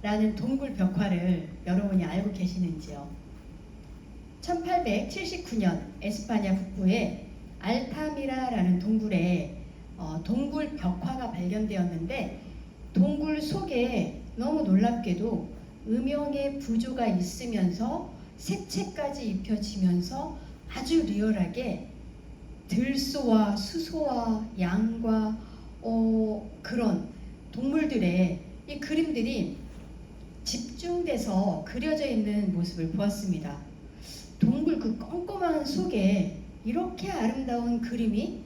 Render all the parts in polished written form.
라는 동굴 벽화를 여러분이 알고 계시는지요? 1879년 에스파냐 북부에 알타미라라는 동굴에 동굴 벽화가 발견되었는데, 동굴 속에 너무 놀랍게도 음영의 부조가 있으면서 색채까지 입혀지면서 아주 리얼하게 들소와 수소와 양과 그런 동물들의 이 그림들이 집중돼서 그려져 있는 모습을 보았습니다. 동굴 그 껌껌한 속에 이렇게 아름다운 그림이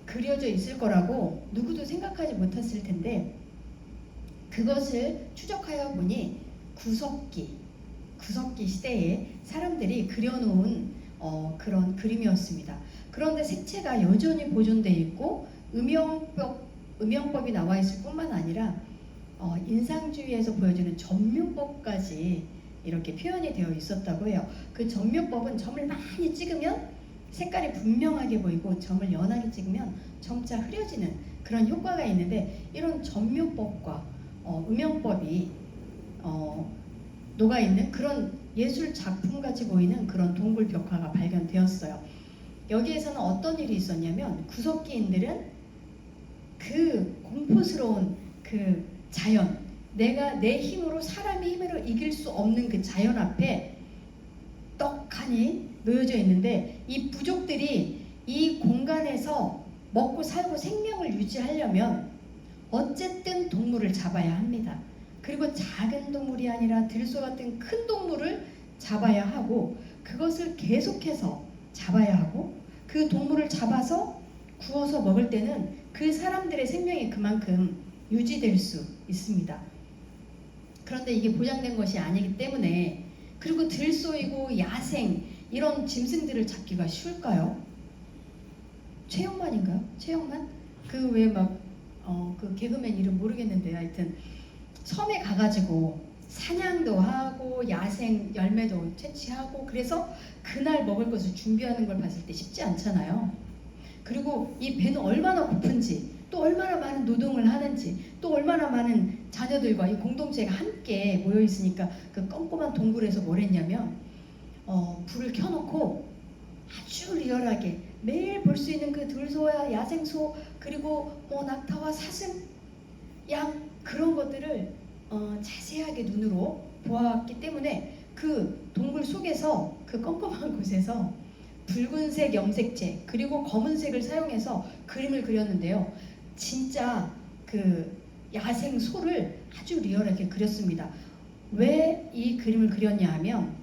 그려져 있을 거라고 누구도 생각하지 못했을 텐데, 그것을 추적하여 보니 구석기 시대에 사람들이 그려놓은 그런 그림이었습니다. 그런데 색채가 여전히 보존되어 있고 음영법이 나와 있을 뿐만 아니라 인상주의에서 보여주는 점묘법까지 이렇게 표현이 되어 있었다고 해요. 그 점묘법은 점을 많이 찍으면 색깔이 분명하게 보이고, 점을 연하게 찍으면 점차 흐려지는 그런 효과가 있는데, 이런 점묘법과 음영법이 녹아있는 그런 예술 작품같이 보이는 그런 동굴 벽화가 발견되었어요. 여기에서는 어떤 일이 있었냐면, 구석기인들은 그 공포스러운 그 자연, 내가 내 힘으로, 사람의 힘으로 이길 수 없는 그 자연 앞에 떡하니 놓여져 있는데, 이 부족들이 이 공간에서 먹고 살고 생명을 유지하려면 어쨌든 동물을 잡아야 합니다. 그리고 작은 동물이 아니라 들소 같은 큰 동물을 잡아야 하고, 그것을 계속해서 잡아야 하고, 그 동물을 잡아서 구워서 먹을 때는 그 사람들의 생명이 그만큼 유지될 수 있습니다. 그런데 이게 보장된 것이 아니기 때문에, 그리고 들소이고 야생 이런 짐승들을 잡기가 쉬울까요? 최영만인가요? 최영만? 그 왜 막 그 개그맨 이름 모르겠는데, 하여튼 섬에 가가지고 사냥도 하고 야생 열매도 채취하고, 그래서 그날 먹을 것을 준비하는 걸 봤을 때 쉽지 않잖아요. 그리고 이 배는 얼마나 고픈지, 또 얼마나 많은 노동을 하는지, 또 얼마나 많은 자녀들과 이 공동체가 함께 모여 있으니까, 그 껌껌한 동굴에서 뭘 했냐면 불을 켜놓고 아주 리얼하게 매일 볼 수 있는 그 들소와 야생소, 그리고 낙타와 사슴, 양, 그런 것들을 자세하게 눈으로 보았기 때문에, 그 동굴 속에서 그 껌껌한 곳에서 붉은색 염색체 그리고 검은색을 사용해서 그림을 그렸는데요. 진짜 그 야생 소를 아주 리얼하게 그렸습니다. 왜 이 그림을 그렸냐 하면,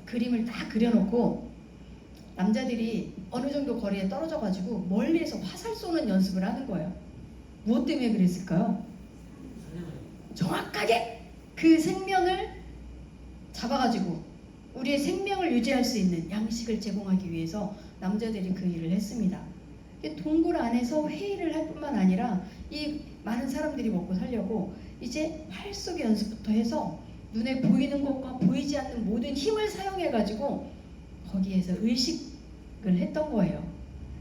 그림을 다 그려놓고 남자들이 어느 정도 거리에 떨어져 가지고 멀리에서 화살 쏘는 연습을 하는 거예요. 무엇 때문에 그랬을까요? 정확하게 그 생명을 잡아가지고 우리의 생명을 유지할 수 있는 양식을 제공하기 위해서 남자들이 그 일을 했습니다. 동굴 안에서 회의를 할 뿐만 아니라 이 많은 사람들이 먹고 살려고 이제 활쏘기 연습부터 해서 눈에 보이는 것과 보이지 않는 모든 힘을 사용해가지고 거기에서 의식을 했던 거예요.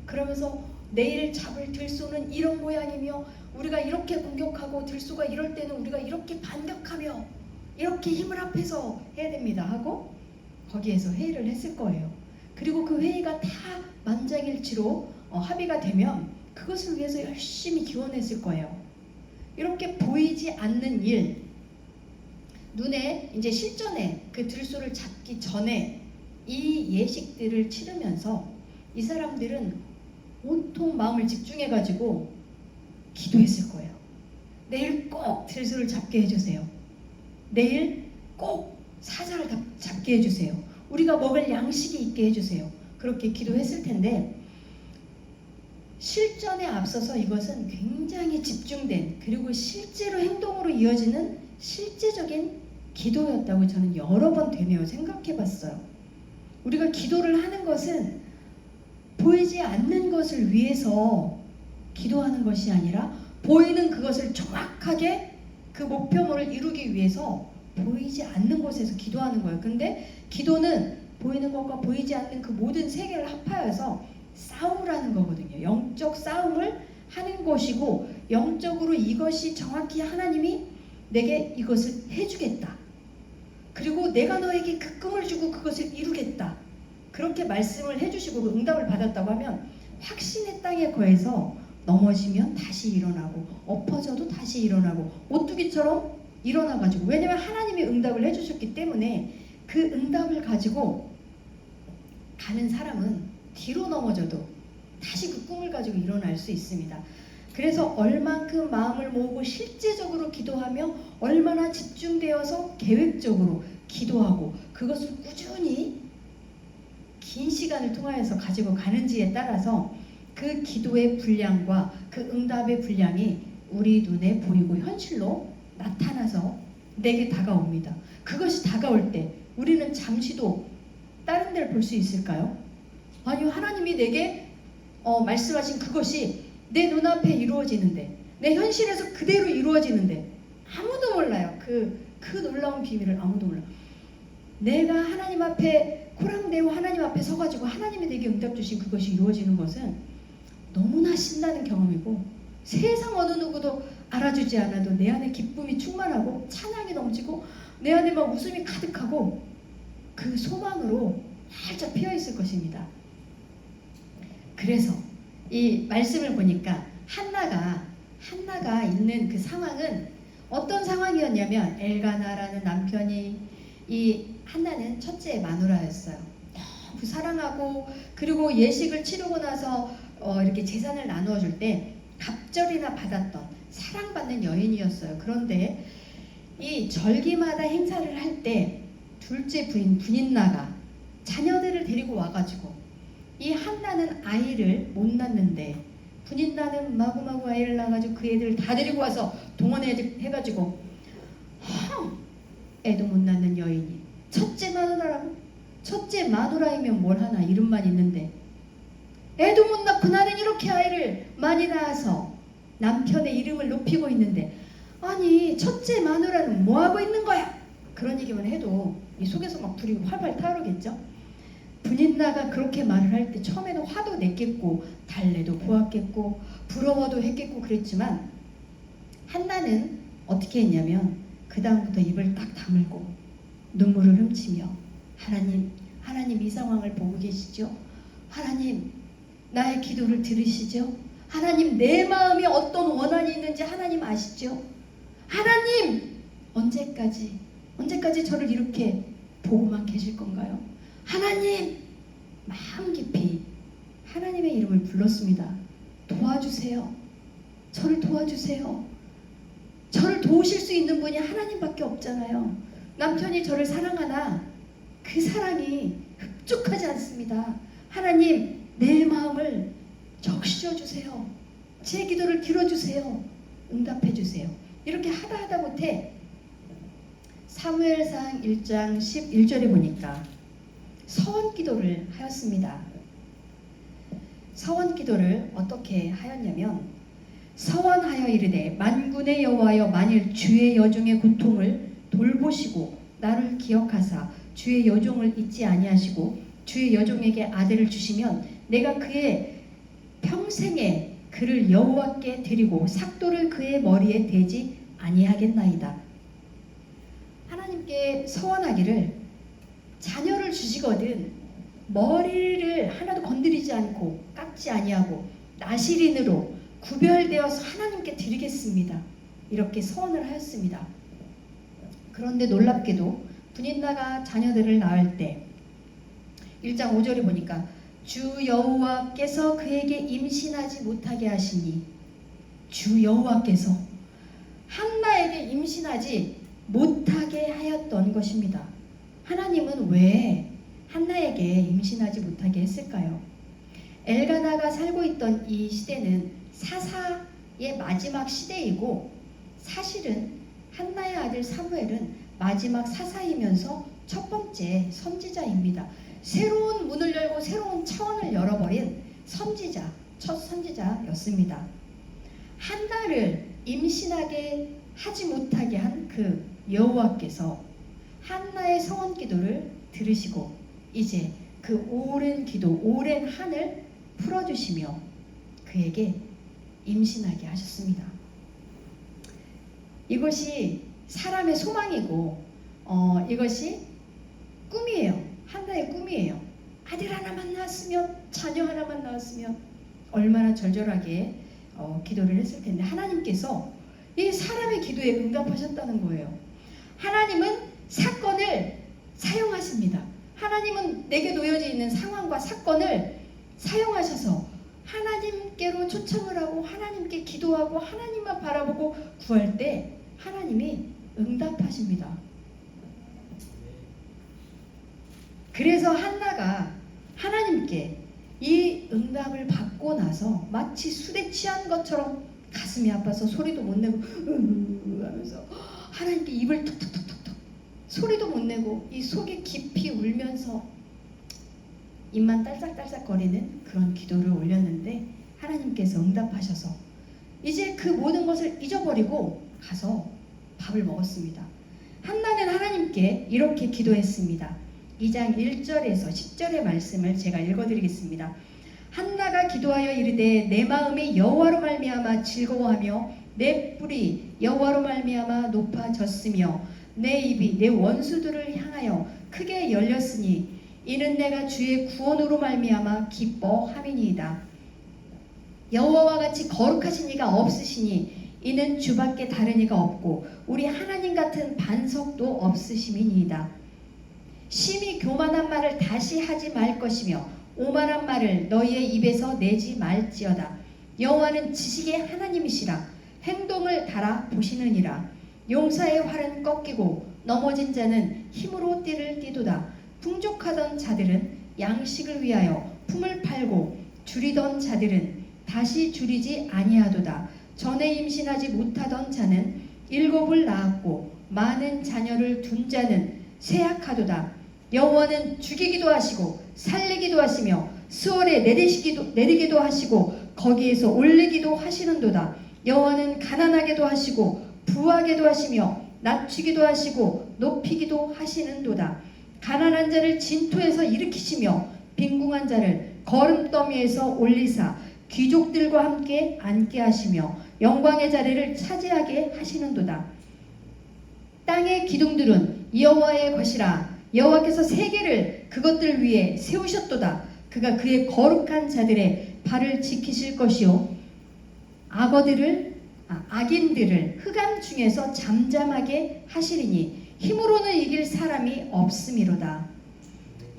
그러면서 내일 잡을 들소는 이런 모양이며, 우리가 이렇게 공격하고 들소가 이럴 때는 우리가 이렇게 반격하며 이렇게 힘을 합해서 해야 됩니다 하고 거기에서 회의를 했을 거예요. 그리고 그 회의가 다 만장일치로 합의가 되면 그것을 위해서 열심히 기원했을 거예요. 이렇게 보이지 않는 일, 눈에 이제 실전에 그 들소를 잡기 전에 이 예식들을 치르면서 이 사람들은 온통 마음을 집중해가지고 기도했을 거예요. 내일 꼭 들소를 잡게 해주세요. 내일 꼭 사자를 잡게 해주세요. 우리가 먹을 양식이 있게 해주세요. 그렇게 기도했을 텐데, 실전에 앞서서 이것은 굉장히 집중된, 그리고 실제로 행동으로 이어지는 실제적인 기도였다고 저는 여러 번 되뇌어 생각해 봤어요. 우리가 기도를 하는 것은 보이지 않는 것을 위해서 기도하는 것이 아니라, 보이는 그것을 정확하게 그 목표물을 이루기 위해서 보이지 않는 곳에서 기도하는 거예요. 근데 기도는 보이는 것과 보이지 않는 그 모든 세계를 합하여서 싸움을 하는 거거든요. 영적 싸움을 하는 것이고, 영적으로 이것이 정확히 하나님이 내게 이것을 해주겠다. 그리고 내가 너에게 그 꿈을 주고 그것을 이루겠다. 그렇게 말씀을 해주시고 그 응답을 받았다고 하면 확신의 땅에 거해서 넘어지면 다시 일어나고 엎어져도 다시 일어나고 오뚜기처럼 일어나가지고, 왜냐면 하나님이 응답을 해주셨기 때문에 그 응답을 가지고 가는 사람은 뒤로 넘어져도 다시 그 꿈을 가지고 일어날 수 있습니다. 그래서 얼만큼 마음을 모으고 실제적으로 기도하며 얼마나 집중되어서 계획적으로 기도하고 그것을 꾸준히 긴 시간을 통하여서 가지고 가는지에 따라서 그 기도의 분량과 그 응답의 분량이 우리 눈에 보이고 현실로 나타나서 내게 다가옵니다. 그것이 다가올 때 우리는 잠시도 다른 데를 볼 수 있을까요? 아니요, 하나님이 내게 말씀하신 그것이 내 눈앞에 이루어지는데, 내 현실에서 그대로 이루어지는데 아무도 몰라요. 그 놀라운 비밀을 아무도 몰라요. 내가 하나님 앞에 코랑대고 하나님 앞에 서가지고 하나님이 내게 응답 주신 그것이 이루어지는 것은 너무나 신나는 경험이고, 세상 어느 누구도 알아주지 않아도 내 안에 기쁨이 충만하고 찬양이 넘치고 내 안에 막 웃음이 가득하고 그 소망으로 활짝 피어 있을 것입니다. 그래서 이 말씀을 보니까 한나가 있는 그 상황은 어떤 상황이었냐면, 엘가나라는 남편이, 이 한나는 첫째 마누라였어요. 너무 사랑하고, 그리고 예식을 치르고 나서 이렇게 재산을 나누어 줄 때 갑절이나 받았던 사랑받는 여인이었어요. 그런데 이 절기마다 행사를 할 때 둘째 부인 분인나가 자녀들을 데리고 와가지고, 이 한나는 아이를 못 낳는데 분인나는 마구마구 아이를 낳아가지고 그 애들을 다 데리고 와서 동원해가지고 애도 못 낳는 여인이 첫째 마누라라고? 첫째 마누라이면 뭘 하나, 이름만 있는데 애도 못 낳고 나는 이렇게 아이를 많이 낳아서 남편의 이름을 높이고 있는데, 아니 첫째 마누라는 뭐하고 있는 거야? 그런 얘기만 해도 이 속에서 막 불이 활활 타오르겠죠. 분인나가 그렇게 말을 할 때 처음에는 화도 냈겠고 달래도 보았겠고 부러워도 했겠고 그랬지만, 한나는 어떻게 했냐면 그 다음부터 입을 딱 다물고 눈물을 훔치며, 하나님 이 상황을 보고 계시죠? 하나님 나의 기도를 들으시죠? 하나님 내 마음에 어떤 원한이 있는지 하나님 아시죠? 하나님 언제까지 저를 이렇게 보고만 계실 건가요? 하나님, 마음 깊이 하나님의 이름을 불렀습니다. 도와주세요. 저를 도와주세요. 저를 도우실 수 있는 분이 하나님밖에 없잖아요. 남편이 저를 사랑하나 그 사랑이 흡족하지 않습니다. 하나님, 내 마음을 적셔 주세요. 제 기도를 들어주세요. 응답해 주세요. 이렇게 하다 못해 사무엘상 1장 11절에 보니까 서원 기도를 하였습니다. 서원 기도를 어떻게 하였냐면, 서원하여 이르되 만군의 여호와여, 만일 주의 여종의 고통을 돌보시고 나를 기억하사 주의 여종을 잊지 아니하시고 주의 여종에게 아들을 주시면 내가 그의 평생에 그를 여호와께 드리고 삭도를 그의 머리에 대지 아니하겠나이다. 하나님께 서원하기를, 자녀를 주시거든 머리를 하나도 건드리지 않고 깎지 아니하고 나실인으로 구별되어서 하나님께 드리겠습니다. 이렇게 서원을 하였습니다. 그런데 놀랍게도 분인나가 자녀들을 낳을 때 1장 5절에 보니까 주 여호와께서 그에게 임신하지 못하게 하시니, 주 여호와께서 한나에게 임신하지 못하게 하였던 것입니다. 하나님은 왜 한나에게 임신하지 못하게 했을까요? 엘가나가 살고 있던 이 시대는 사사의 마지막 시대이고, 사실은 한나의 아들 사무엘은 마지막 사사이면서 첫 번째 선지자입니다. 새로운 문을 열고 새로운 차원을 열어버린 선지자, 첫 선지자였습니다. 한나를 임신하게 하지 못하게 한 그 여호와께서 한나의 서원 기도를 들으시고 이제 그 오랜 기도, 오랜 한을 풀어주시며 그에게 임신하게 하셨습니다. 이것이 사람의 소망이고 이것이 꿈이에요. 한나의 꿈이에요. 아들 하나만 낳았으면, 자녀 하나만 낳았으면 얼마나 절절하게 기도를 했을 텐데 하나님께서 이 사람의 기도에 응답하셨다는 거예요. 하나님은 사건을 사용하십니다. 하나님은 내게 놓여져 있는 상황과 사건을 사용하셔서 하나님께로 초청을 하고 하나님께 기도하고 하나님만 바라보고 구할 때 하나님이 응답하십니다. 그래서 한나가 하나님께 이 응답을 받고 나서 마치 술에 취한 것처럼 가슴이 아파서 소리도 못 내고 하면서 하나님께 입을 톡톡톡톡 소리도 못 내고 이 속에 깊이 울면서 입만 딸싹딸싹거리는 그런 기도를 올렸는데 하나님께서 응답하셔서 이제 그 모든 것을 잊어버리고 가서 밥을 먹었습니다. 한나는 하나님께 이렇게 기도했습니다. 2장 1절에서 10절의 말씀을 제가 읽어드리겠습니다. 한나가 기도하여 이르되 내 마음이 여호와로 말미암아 즐거워하며 내 뿔이 여호와로 말미암아 높아졌으며 내 입이 내 원수들을 향하여 크게 열렸으니 이는 내가 주의 구원으로 말미암아 기뻐함이니이다. 여호와와 같이 거룩하신 이가 없으시니 이는 주밖에 다른 이가 없고 우리 하나님 같은 반석도 없으심이니이다. 심히 교만한 말을 다시 하지 말 것이며 오만한 말을 너희의 입에서 내지 말지어다. 여호와는 지식의 하나님이시라. 행동을 달아 보시느니라. 용사의 활은 꺾이고 넘어진 자는 힘으로 띠를 띠도다. 풍족하던 자들은 양식을 위하여 품을 팔고 줄이던 자들은 다시 줄이지 아니하도다. 전에 임신하지 못하던 자는 7을 낳았고 많은 자녀를 둔 자는 쇠약하도다. 여호와는 죽이기도 하시고 살리기도 하시며 수월에 내리기도 하시고 거기에서 올리기도 하시는도다. 여호와는 가난하게도 하시고 부하게도 하시며 낮추기도 하시고 높이기도 하시는도다. 가난한 자를 진토에서 일으키시며 빈궁한 자를 거름더미에서 올리사 귀족들과 함께 앉게 하시며 영광의 자리를 차지하게 하시는도다. 땅의 기둥들은 여호와의 것이라. 여호와께서 세계를 그것들 위에 세우셨도다. 그가 그의 거룩한 자들의 발을 지키실 것이요 악인들을 흑암 중에서 잠잠하게 하시리니 힘으로는 이길 사람이 없음이로다.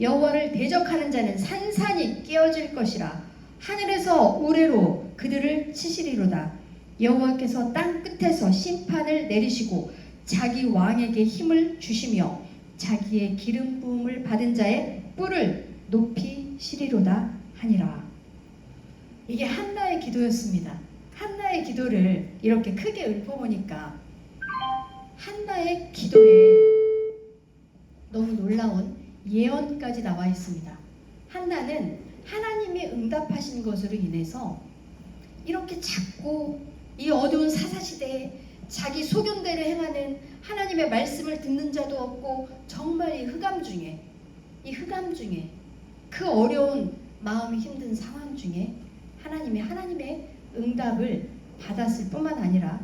여호와를 대적하는 자는 산산이 깨어질 것이라. 하늘에서 우레로 그들을 치시리로다. 여호와께서 땅 끝에서 심판을 내리시고 자기 왕에게 힘을 주시며 자기의 기름 부음을 받은 자의 뿔을 높이시리로다 하니라. 이게 한나의 기도였습니다. 한나의 기도를 이렇게 크게 읊어보니까 한나의 기도에 너무 놀라운 예언까지 나와 있습니다. 한나는 하나님이 응답하신 것으로 인해서 이렇게 작고 이 어두운 사사시대에 자기 소견대로 행하는 하나님의 말씀을 듣는 자도 없고 정말 이 흑암 중에 그 어려운 마음이 힘든 상황 중에 하나님의 응답을 받았을 뿐만 아니라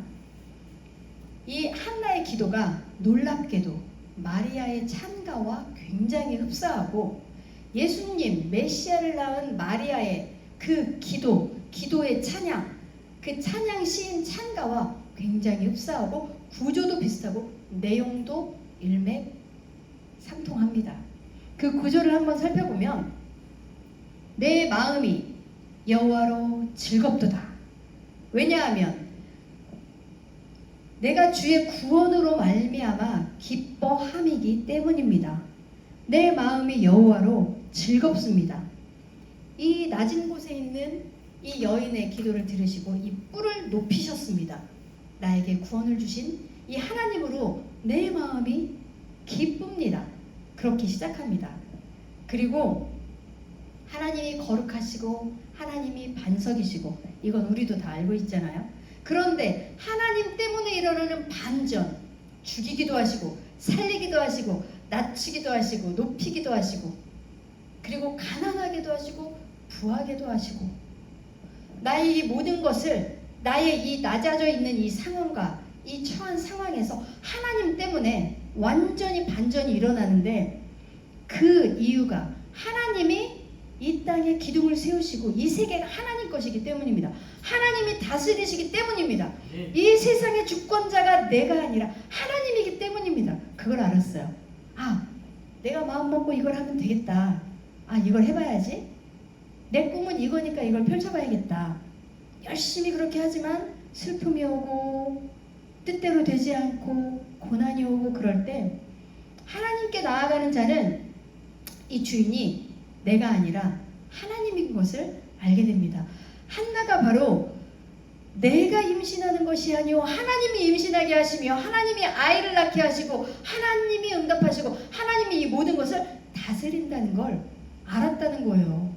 이 한나의 기도가 놀랍게도 마리아의 찬가와 굉장히 흡사하고 예수님 메시아를 낳은 마리아의 그 기도의 찬양, 그 찬양 시인 찬가와 굉장히 흡사하고 구조도 비슷하고 내용도 일맥상통합니다. 그 구조를 한번 살펴보면 내 마음이 여호와로 즐겁도다. 왜냐하면 내가 주의 구원으로 말미암아 기뻐함이기 때문입니다. 내 마음이 여호와로 즐겁습니다. 이 낮은 곳에 있는 이 여인의 기도를 들으시고 이 뿔을 높이셨습니다. 나에게 구원을 주신 이 하나님으로 내 마음이 기쁩니다. 그렇게 시작합니다. 그리고 하나님이 거룩하시고 하나님이 반석이시고 이건 우리도 다 알고 있잖아요. 그런데 하나님 때문에 일어나는 반전, 죽이기도 하시고 살리기도 하시고 낮추기도 하시고 높이기도 하시고 그리고 가난하게도 하시고 부하게도 하시고 나의 이 모든 것을 나의 이 낮아져 있는 이 상황과 이 처한 상황에서 하나님 때문에 완전히 반전이 일어나는데 그 이유가 하나님이 이 땅에 기둥을 세우시고 이 세계가 하나님 것이기 때문입니다. 하나님이 다스리시기 때문입니다. 이 세상의 주권자가 내가 아니라 하나님이기 때문입니다. 그걸 알았어요. 아, 내가 마음 먹고 이걸 하면 되겠다. 아, 이걸 해봐야지. 내 꿈은 이거니까 이걸 펼쳐봐야겠다. 열심히 그렇게 하지만 슬픔이 오고 뜻대로 되지 않고 고난이 오고 그럴 때 하나님께 나아가는 자는 이 주인이 내가 아니라 하나님인 것을 알게 됩니다. 한나가 바로 내가 임신하는 것이 아니오 하나님이 임신하게 하시며 하나님이 아이를 낳게 하시고 하나님이 응답하시고 하나님이 이 모든 것을 다스린다는 걸 알았다는 거예요.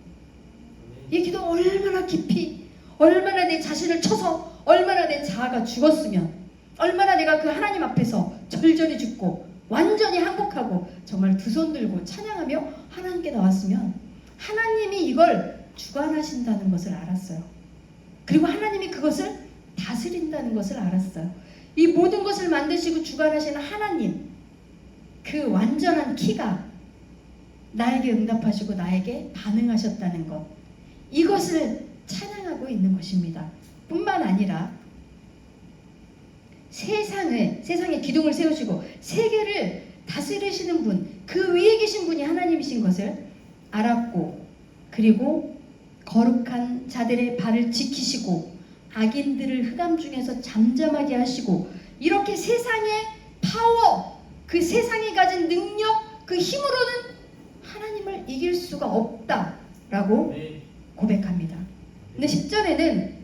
이 기도 얼마나 깊이, 얼마나 내 자신을 쳐서, 얼마나 내 자아가 죽었으면, 얼마나 내가 그 하나님 앞에서 절절히 죽고 완전히 항복하고 정말 두 손 들고 찬양하며 하나님께 나왔으면 하나님이 이걸 주관하신다는 것을 알았어요. 그리고 하나님이 그것을 다스린다는 것을 알았어요. 이 모든 것을 만드시고 주관하시는 하나님, 그 완전한 키가 나에게 응답하시고 나에게 반응하셨다는 것, 이것을 찬양하고 있는 것입니다. 뿐만 아니라 세상에 기둥을 세우시고 세계를 다스리시는 분, 그 위에 계신 분이 하나님이신 것을 알았고, 그리고 거룩한 자들의 발을 지키시고 악인들을 흑암 중에서 잠잠하게 하시고, 이렇게 세상의 파워, 그 세상이 가진 능력, 그 힘으로는 하나님을 이길 수가 없다라고 고백합니다. 근데 10절에는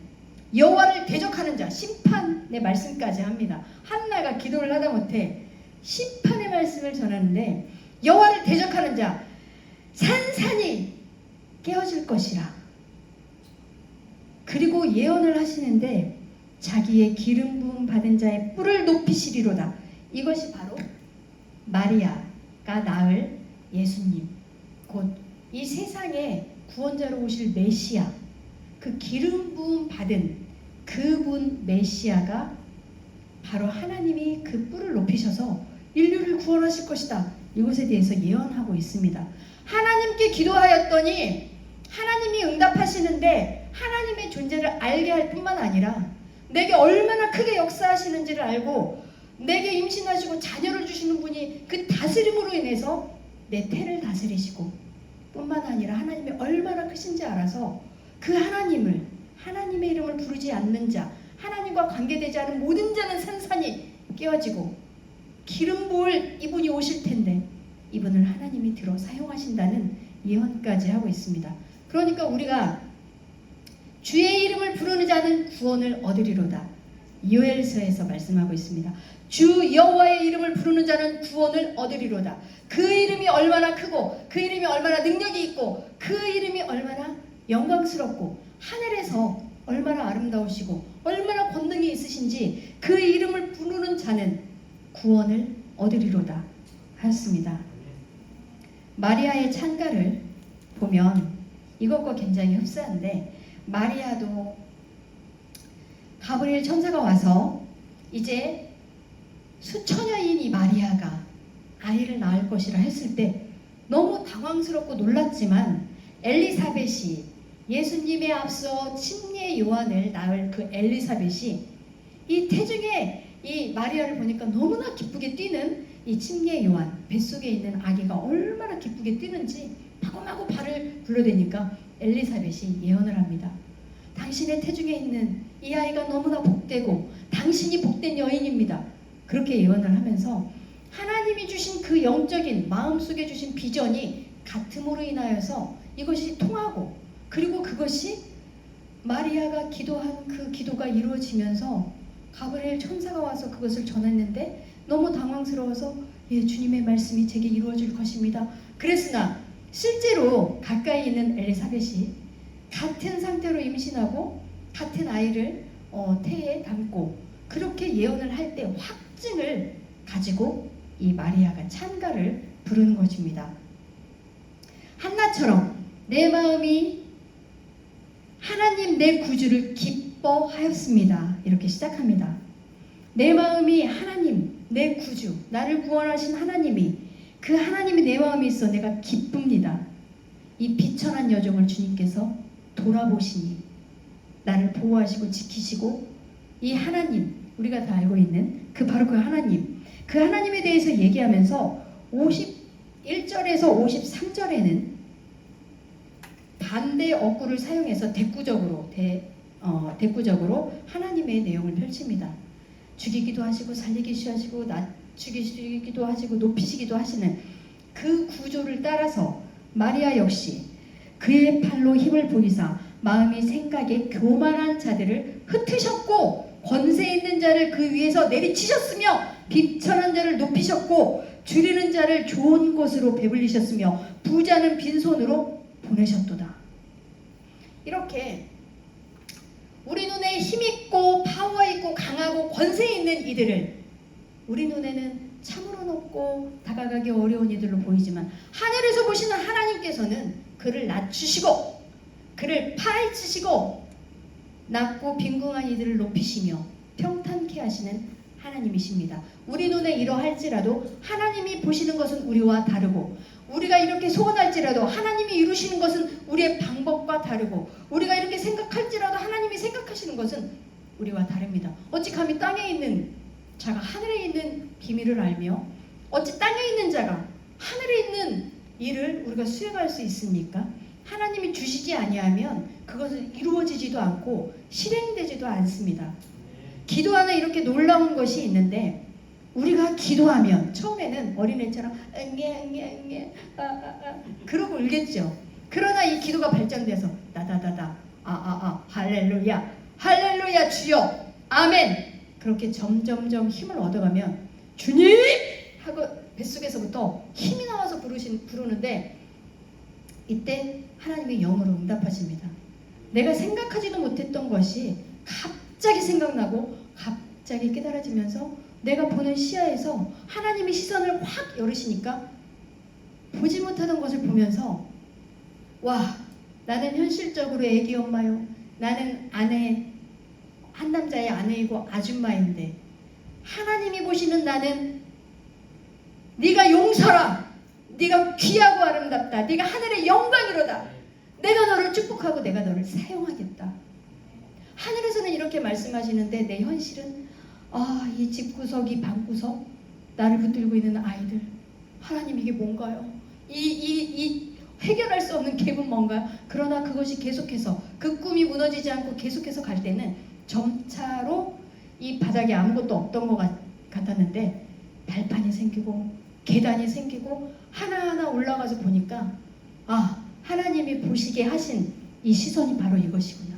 여호와를 대적하는 자, 심판의 말씀까지 합니다. 한나가 기도를 하다 못해 심판의 말씀을 전하는데, 여호와를 대적하는 자 산산이 깨어질 것이라. 그리고 예언을 하시는데 자기의 기름 부음 받은 자의 뿔을 높이시리로다. 이것이 바로 마리아가 낳을 예수님, 곧 이 세상에 구원자로 오실 메시아, 그 기름 부음 받은 그분 메시아가 바로 하나님이 그 뿔을 높이셔서 인류를 구원하실 것이다. 이것에 대해서 예언하고 있습니다. 하나님께 기도하였더니 하나님이 응답하시는데 하나님의 존재를 알게 할 뿐만 아니라 내게 얼마나 크게 역사하시는지를 알고 내게 임신하시고 자녀를 주시는 분이 그 다스림으로 인해서 내 태를 다스리시고 뿐만 아니라 하나님이 얼마나 크신지 알아서 그 하나님을, 하나님의 이름을 부르지 않는 자, 하나님과 관계되지 않은 모든 자는 산산이 깨어지고 기름 부을 이분이 오실 텐데 이분을 하나님이 들어 사용하신다는 예언까지 하고 있습니다. 그러니까 우리가 주의 이름을 부르는 자는 구원을 얻으리로다. 요엘서에서 말씀하고 있습니다. 주 여호와의 이름을 부르는 자는 구원을 얻으리로다. 그 이름이 얼마나 크고 그 이름이 얼마나 능력이 있고 그 이름이 얼마나 영광스럽고 하늘에서 얼마나 아름다우시고 얼마나 권능이 있으신지 그 이름을 부르는 자는 구원을 얻으리로다 하였습니다. 마리아의 찬가를 보면 이것과 굉장히 흡사한데, 마리아도 가브리엘 천사가 와서 이제 수처녀인 이 마리아가 아이를 낳을 것이라 했을 때 너무 당황스럽고 놀랐지만, 엘리사벳이 예수님에 앞서 침례 요한을 낳을 그 엘리사벳이 이 태중에 이 마리아를 보니까 너무나 기쁘게 뛰는 이 침례 요한, 뱃속에 있는 아기가 얼마나 기쁘게 뛰는지 마구마구 발을 불러대니까 엘리사벳이 예언을 합니다. 당신의 태중에 있는 이 아이가 너무나 복되고 당신이 복된 여인입니다. 그렇게 예언을 하면서 하나님이 주신 그 영적인 마음속에 주신 비전이 같음으로 인하여서 이것이 통하고, 그리고 그것이 마리아가 기도한 그 기도가 이루어지면서 가브리엘 천사가 와서 그것을 전했는데 너무 당황스러워서 예, 주님의 말씀이 제게 이루어질 것입니다. 그랬으나 실제로 가까이 있는 엘리사벳이 같은 상태로 임신하고 같은 아이를 태에 담고 그렇게 예언을 할 때 확증을 가지고 이 마리아가 찬가를 부르는 것입니다. 한나처럼 내 마음이 하나님 내 구주를 기뻐하였습니다. 이렇게 시작합니다. 내 마음이 하나님, 내 구주, 나를 구원하신 하나님이, 그 하나님이 내 마음에 있어 내가 기쁩니다. 이 비천한 여정을 주님께서 돌아보시니 나를 보호하시고 지키시고, 이 하나님, 우리가 다 알고 있는 바로 그 하나님, 그 하나님에 대해서 얘기하면서 51절에서 53절에는 반대 어구를 사용해서 대꾸적으로 하나님의 내용을 펼칩니다. 죽이기도 하시고 살리기도 하시고 낮추기도 하시고 높이시기도 하시는 그 구조를 따라서 마리아 역시 그의 팔로 힘을 보이사 마음이 생각에 교만한 자들을 흩으셨고 권세 있는 자를 그 위에서 내리치셨으며 비천한 자를 높이셨고 줄이는 자를 좋은 것으로 배불리셨으며 부자는 빈손으로 보내셨도다. 이렇게 우리 눈에 힘있고 파워 있고 강하고 권세 있는 이들을 우리 눈에는 참으로 높고 다가가기 어려운 이들로 보이지만, 하늘에서 보시는 하나님께서는 그를 낮추시고 그를 파헤치시고 낮고 빈궁한 이들을 높이시며 평탄케 하시는 하나님이십니다. 우리 눈에 이러할지라도 하나님이 보시는 것은 우리와 다르고, 우리가 이렇게 소원할지라도 하나님이 이루시는 것은 우리의 방법과 다르고, 우리가 이렇게 생각할지라도 하나님이 생각하시는 것은 우리와 다릅니다. 어찌 감히 땅에 있는 자가 하늘에 있는 비밀을 알며 어찌 땅에 있는 자가 하늘에 있는 일을 우리가 수행할 수 있습니까? 하나님이 주시지 아니하면 그것은 이루어지지도 않고 실행되지도 않습니다. 기도하는 이렇게 놀라운 것이 있는데, 우리가 기도하면 처음에는 어린애처럼 응애 그러고 울겠죠. 그러나 이 기도가 발전돼서 다다다다 할렐루야 할렐루야 주여 아멘, 그렇게 점점점 힘을 얻어가면 주님 하고 뱃속에서부터 힘이 나와서 부르는데, 이때 하나님이 영으로 응답하십니다. 내가 생각하지도 못했던 것이 갑자기 생각나고 갑자기 깨달아지면서 내가 보는 시야에서 하나님의 시선을 확 열으시니까 보지 못하던 것을 보면서, 와, 나는 현실적으로 애기 엄마요, 나는 아내, 한 남자의 아내이고 아줌마인데 하나님이 보시는 나는 네가 용서라, 네가 귀하고 아름답다, 네가 하늘의 영광이로다, 내가 너를 축복하고 내가 너를 사용하겠다. 하늘에서는 이렇게 말씀하시는데 내 현실은 이 집구석, 이 방구석, 나를 붙들고 있는 아이들, 하나님 이게 뭔가요? 이 해결할 수 없는 갭은 뭔가요? 그러나 그것이 계속해서 그 꿈이 무너지지 않고 계속해서 갈 때는 점차로 이 바닥에 아무것도 없던 것 같았는데 발판이 생기고 계단이 생기고 하나하나 올라가서 보니까 하나님이 보시게 하신 이 시선이 바로 이것이구나.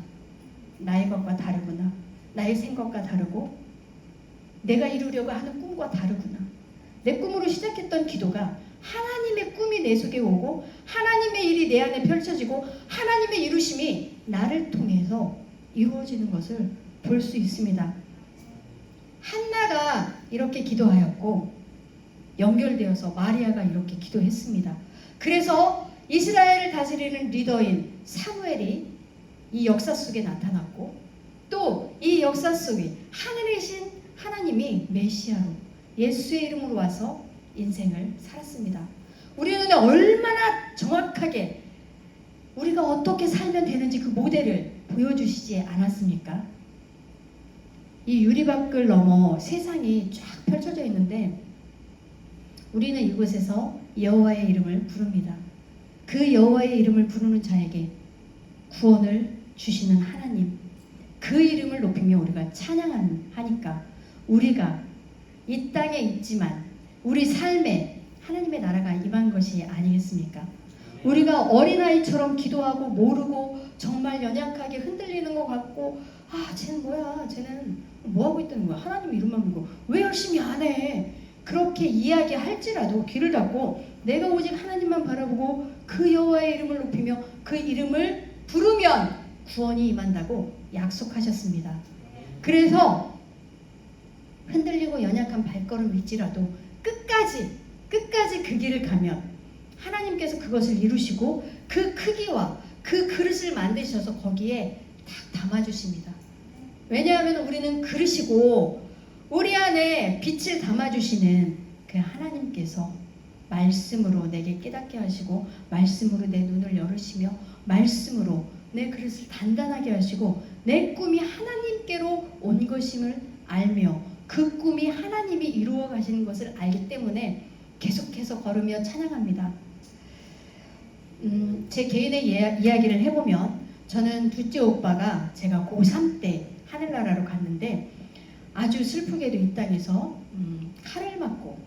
나의 것과 다르구나. 나의 생각과 다르고 내가 이루려고 하는 꿈과 다르구나. 내 꿈으로 시작했던 기도가 하나님의 꿈이 내 속에 오고 하나님의 일이 내 안에 펼쳐지고 하나님의 이루심이 나를 통해서 이루어지는 것을 볼 수 있습니다. 한나가 이렇게 기도하였고 연결되어서 마리아가 이렇게 기도했습니다. 그래서 이스라엘을 다스리는 리더인 사무엘이 이 역사 속에 나타났고, 또 이 역사 속에 하늘에 계신 하나님이 메시아로 예수의 이름으로 와서 인생을 살았습니다. 우리는 얼마나 정확하게 우리가 어떻게 살면 되는지 그 모델을 보여주시지 않았습니까? 이 유리밖을 넘어 세상이 쫙 펼쳐져 있는데 우리는 이곳에서 여호와의 이름을 부릅니다. 그 여호와의 이름을 부르는 자에게 구원을 주시는 하나님, 그 이름을 높이며 우리가 찬양하니까 우리가 이 땅에 있지만 우리 삶에 하나님의 나라가 임한 것이 아니겠습니까? 우리가 어린아이처럼 기도하고 모르고 정말 연약하게 흔들리는 것 같고 쟤는 뭐야, 쟤는 뭐하고 있다는 거야, 하나님 이름만 부르고 왜 열심히 안 해, 그렇게 이야기할지라도 귀를 닫고 내가 오직 하나님만 바라보고 그 여호와의 이름을 높이며 그 이름을 부르면 구원이 임한다고 약속하셨습니다. 그래서 흔들리고 연약한 발걸음일지라도 끝까지 그 길을 가면 하나님께서 그것을 이루시고 그 크기와 그 그릇을 만드셔서 거기에 딱 담아주십니다. 왜냐하면 우리는 그릇이고 우리 안에 빛을 담아주시는 그 하나님께서 말씀으로 내게 깨닫게 하시고 말씀으로 내 눈을 열으시며 말씀으로 내 그릇을 단단하게 하시고 내 꿈이 하나님께로 온 것임을 알며 그 꿈이 하나님이 이루어 가시는 것을 알기 때문에 계속해서 걸으며 찬양합니다. 제 개인의 이야기를 해보면 저는 둘째 오빠가 제가 고3 때 하늘나라로 갔는데 아주 슬프게도 이 땅에서 칼을 맞고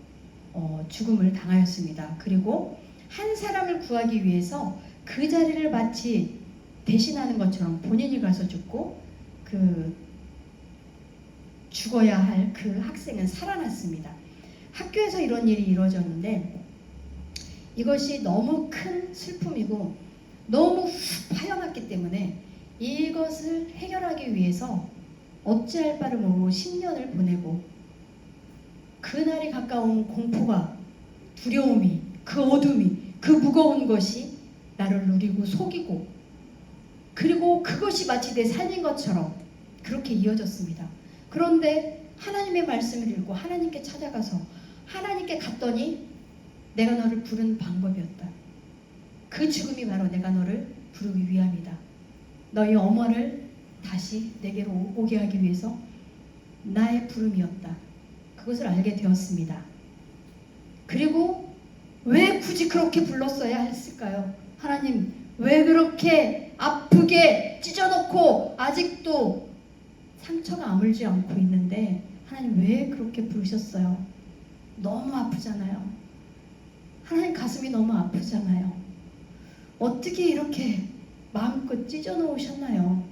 죽음을 당하였습니다. 그리고 한 사람을 구하기 위해서 그 자리를 마치 대신하는 것처럼 본인이 가서 죽고 그 죽어야 할 그 학생은 살아났습니다. 학교에서 이런 일이 이루어졌는데 이것이 너무 큰 슬픔이고 너무 파여났기 때문에 이것을 해결하기 위해서 어찌할 바를 모르고 10년을 보내고 그날이 가까운 공포가 두려움이 그 어둠이 그 무거운 것이 나를 누리고 속이고 그리고 그것이 마치 내 삶인 것처럼 그렇게 이어졌습니다. 그런데 하나님의 말씀을 읽고 하나님께 찾아가서 하나님께 갔더니 내가 너를 부르는 방법이었다. 그 죽음이 바로 내가 너를 부르기 위함이다. 너희 어머를 다시 내게로 오게 하기 위해서 나의 부름이었다. 그것을 알게 되었습니다. 그리고 왜 굳이 그렇게 불렀어야 했을까요? 하나님 왜 그렇게 아프게 찢어놓고 아직도 상처가 아물지 않고 있는데 하나님 왜 그렇게 부르셨어요? 너무 아프잖아요. 하나님 가슴이 너무 아프잖아요. 어떻게 이렇게 마음껏 찢어놓으셨나요?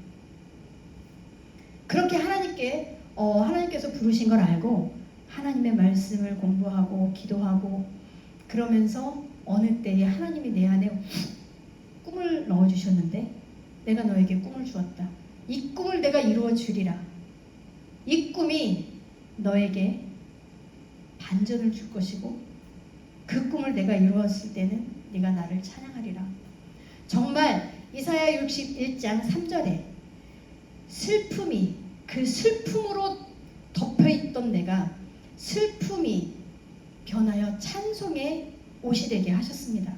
그렇게 하나님께서 부르신 걸 알고 하나님의 말씀을 공부하고 기도하고 그러면서 어느 때에 하나님이 내 안에 꿈을 넣어주셨는데 내가 너에게 꿈을 주었다. 이 꿈을 내가 이루어 주리라. 이 꿈이 너에게 반전을 줄 것이고 그 꿈을 내가 이루었을 때는 네가 나를 찬양하리라. 정말 이사야 61장 3절에 슬픔이 그 슬픔으로 덮여있던 내가 슬픔이 변하여 찬송의 옷이 되게 하셨습니다.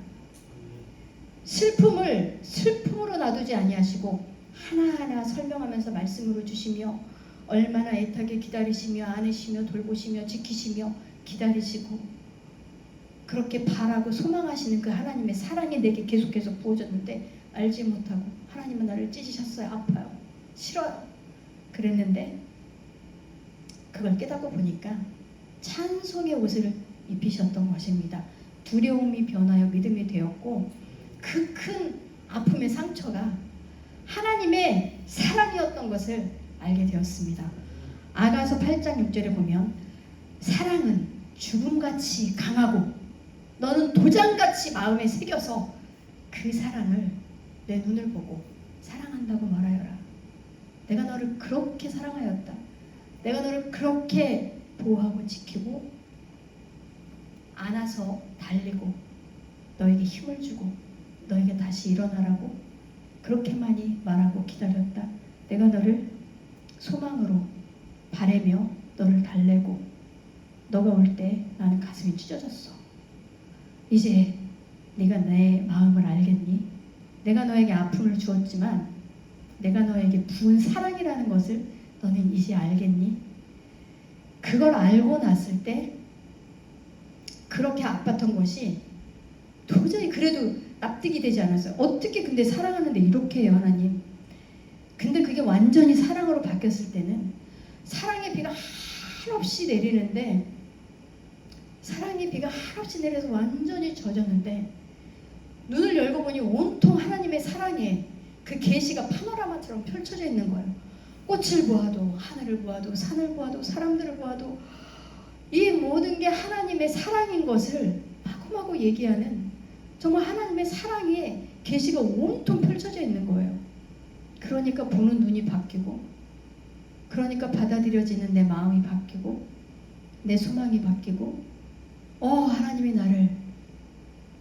슬픔을 슬픔으로 놔두지 아니하시고 하나하나 설명하면서 말씀으로 주시며 얼마나 애타게 기다리시며 안으시며 돌보시며 지키시며 기다리시고 그렇게 바라고 소망하시는 그 하나님의 사랑이 내게 계속해서 부어졌는데 알지 못하고 하나님은 나를 찢으셨어요. 아파요. 싫어요. 그랬는데 그걸 깨닫고 보니까 찬송의 옷을 입히셨던 것입니다. 두려움이 변하여 믿음이 되었고 그 큰 아픔의 상처가 하나님의 사랑이었던 것을 알게 되었습니다. 아가서 8장 6절에 보면 사랑은 죽음같이 강하고 너는 도장같이 마음에 새겨서 그 사랑을 내 눈을 보고 사랑한다고 말하여라. 내가 너를 그렇게 사랑하였다. 내가 너를 그렇게 보호하고 지키고 안아서 달리고 너에게 힘을 주고 너에게 다시 일어나라고 그렇게 많이 말하고 기다렸다. 내가 너를 소망으로 바라며 너를 달래고 너가 올 때 나는 가슴이 찢어졌어. 이제 네가 내 마음을 알겠니? 내가 너에게 아픔을 주었지만 내가 너에게 부은 사랑이라는 것을 너는 이제 알겠니? 그걸 알고 났을 때 그렇게 아팠던 것이 도저히 그래도 납득이 되지 않았어요. 어떻게 근데 사랑하는데 이렇게 해요, 하나님? 근데 그게 완전히 사랑으로 바뀌었을 때는 사랑의 비가 한없이 내리는데 사랑의 비가 한없이 내려서 완전히 젖었는데 눈을 열고 보니 온통 하나님의 사랑에 그 계시가 파노라마처럼 펼쳐져 있는 거예요. 꽃을 보아도 하늘을 보아도 산을 보아도 사람들을 보아도 이 모든 게 하나님의 사랑인 것을 마구마구 얘기하는 정말 하나님의 사랑의 계시가 온통 펼쳐져 있는 거예요. 그러니까 보는 눈이 바뀌고 그러니까 받아들여지는 내 마음이 바뀌고 내 소망이 바뀌고 하나님이 나를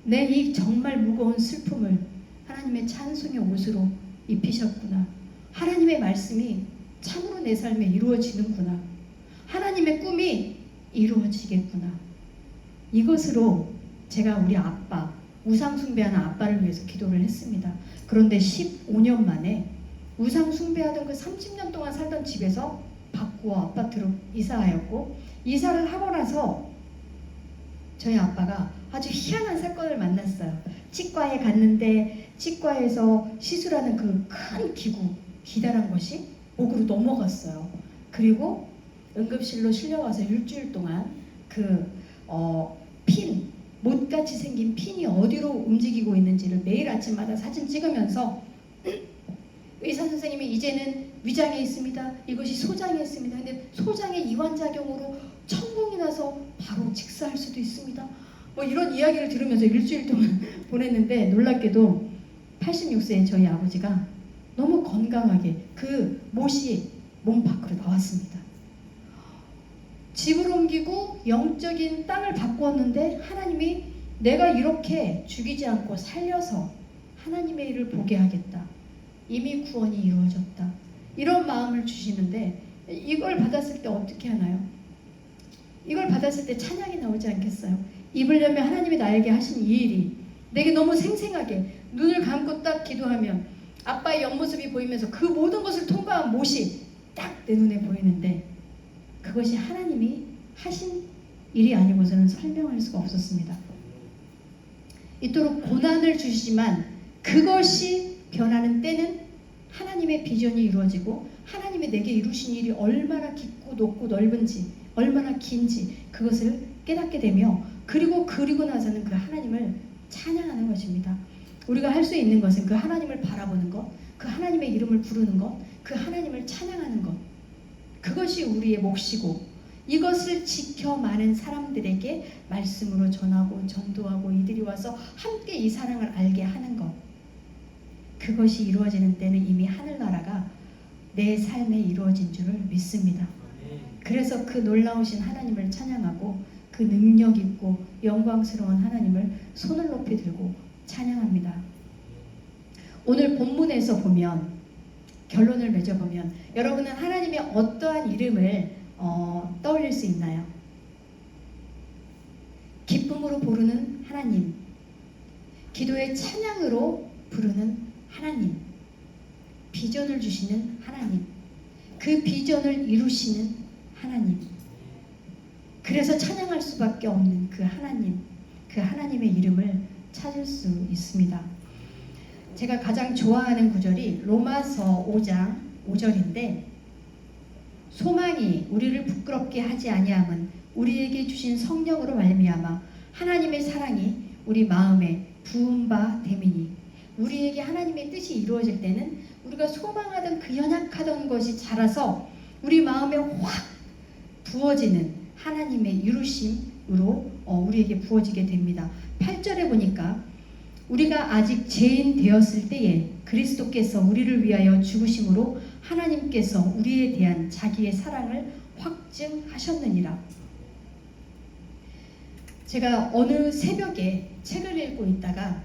내 이 정말 무거운 슬픔을 하나님의 찬송의 옷으로 입히셨구나. 하나님의 말씀이 참으로 내 삶에 이루어지는구나. 하나님 하나님의 꿈이 이루어지겠구나. 이것으로 제가 우리 아빠, 우상 숭배하는 아빠를 위해서 기도를 했습니다. 그런데 15년 만에 우상 숭배하던 그 30년 동안 살던 집에서 바꾸어 아파트로 이사하였고, 이사를 하고 나서 저희 아빠가 아주 희한한 사건을 만났어요. 치과에 갔는데 치과에서 시술하는 그 큰 기구, 기다란 것이 목으로 넘어갔어요. 그리고 응급실로 실려가서 일주일 동안 핀, 못같이 생긴 핀이 어디로 움직이고 있는지를 매일 아침마다 사진 찍으면서 의사 선생님이 이제는 위장에 있습니다. 이것이 소장에 있습니다. 근데 소장의 이완작용으로 천공이 나서 바로 직사할 수도 있습니다. 뭐 이런 이야기를 들으면서 일주일 동안 보냈는데, 놀랍게도 86세의 저희 아버지가 너무 건강하게 그 못이 몸 밖으로 나왔습니다. 집을 옮기고 영적인 땅을 바꾸었는데 하나님이 내가 이렇게 죽이지 않고 살려서 하나님의 일을 보게 하겠다. 이미 구원이 이루어졌다. 이런 마음을 주시는데, 이걸 받았을 때 어떻게 하나요? 이걸 받았을 때 찬양이 나오지 않겠어요? 입으려면 하나님이 나에게 하신 이 일이 내게 너무 생생하게 눈을 감고 딱 기도하면 아빠의 옆모습이 보이면서 그 모든 것을 통과한 못이 딱 내 눈에 보이는데, 그것이 하나님이 하신 일이 아니고서는 설명할 수가 없었습니다. 이토록 고난을 주시지만 그것이 변하는 때는 하나님의 비전이 이루어지고 하나님이 내게 이루신 일이 얼마나 깊고 높고 넓은지, 얼마나 긴지 그것을 깨닫게 되며, 그리고 나서는 그 하나님을 찬양하는 것입니다. 우리가 할 수 있는 것은 그 하나님을 바라보는 것, 그 하나님의 이름을 부르는 것, 그 하나님을 찬양하는 것, 그것이 우리의 몫이고, 이것을 지켜 많은 사람들에게 말씀으로 전하고 전도하고 이들이 와서 함께 이 사랑을 알게 하는 것, 그것이 이루어지는 때는 이미 하늘나라가 내 삶에 이루어진 줄을 믿습니다. 그래서 그 놀라우신 하나님을 찬양하고 그 능력 있고 영광스러운 하나님을 손을 높이 들고 찬양합니다. 오늘 본문에서 보면, 결론을 맺어보면, 여러분은 하나님의 어떠한 이름을 떠올릴 수 있나요? 기쁨으로 부르는 하나님, 기도의 찬양으로 부르는 하나님, 비전을 주시는 하나님, 그 비전을 이루시는 하나님, 그래서 찬양할 수밖에 없는 그 하나님, 그 하나님의 이름을 찾을 수 있습니다. 제가 가장 좋아하는 구절이 로마서 5장 5절인데, 소망이 우리를 부끄럽게 하지 아니함은 우리에게 주신 성령으로 말미암아 하나님의 사랑이 우리 마음에 부은 바 됨이니, 우리에게 하나님의 뜻이 이루어질 때는 우리가 소망하던 그 연약하던 것이 자라서 우리 마음에 확 부어지는 하나님의 이루심으로 우리에게 부어지게 됩니다. 8절에 보니까 우리가 아직 죄인 되었을 때에 그리스도께서 우리를 위하여 죽으심으로 하나님께서 우리에 대한 자기의 사랑을 확증하셨느니라. 제가 어느 새벽에 책을 읽고 있다가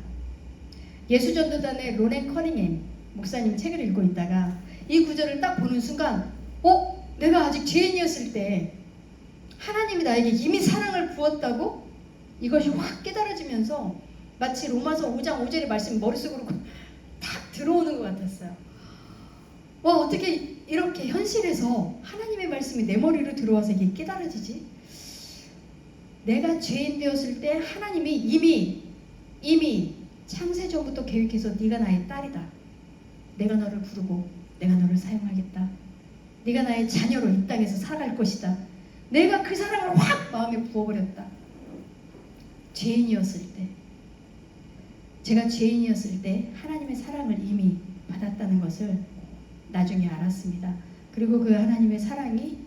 예수전도단의 로렌 커닝햄 목사님 책을 읽고 있다가 이 구절을 딱 보는 순간, 내가 아직 죄인이었을 때 하나님이 나에게 이미 사랑을 부었다고? 이것이 확 깨달아지면서 마치 로마서 5장 5절의 말씀이 머릿속으로 탁 들어오는 것 같았어요. 어떻게 이렇게 현실에서 하나님의 말씀이 내 머리로 들어와서 이게 깨달아지지? 내가 죄인 되었을 때 하나님이 이미 창세전부터 계획해서 네가 나의 딸이다. 내가 너를 부르고 내가 너를 사용하겠다. 네가 나의 자녀로 이 땅에서 살아갈 것이다. 내가 그 사랑을 확 마음에 부어버렸다. 죄인이었을 때, 제가 죄인이었을 때 하나님의 사랑을 이미 받았다는 것을 나중에 알았습니다. 그리고 그 하나님의 사랑이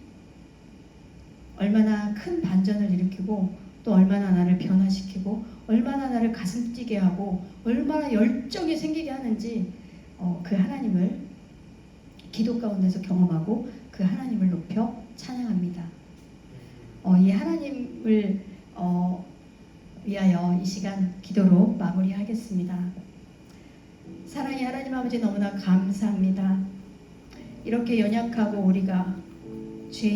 얼마나 큰 반전을 일으키고 또 얼마나 나를 변화시키고 얼마나 나를 가슴 뛰게 하고 얼마나 열정이 생기게 하는지 그 하나님을 기도 가운데서 경험하고 그 하나님을 높여 찬양합니다. 이 하나님을 위하여 이 시간 기도로 마무리하겠습니다. 사랑의 하나님 아버지, 너무나 감사합니다. 이렇게 연약하고 우리가 죄인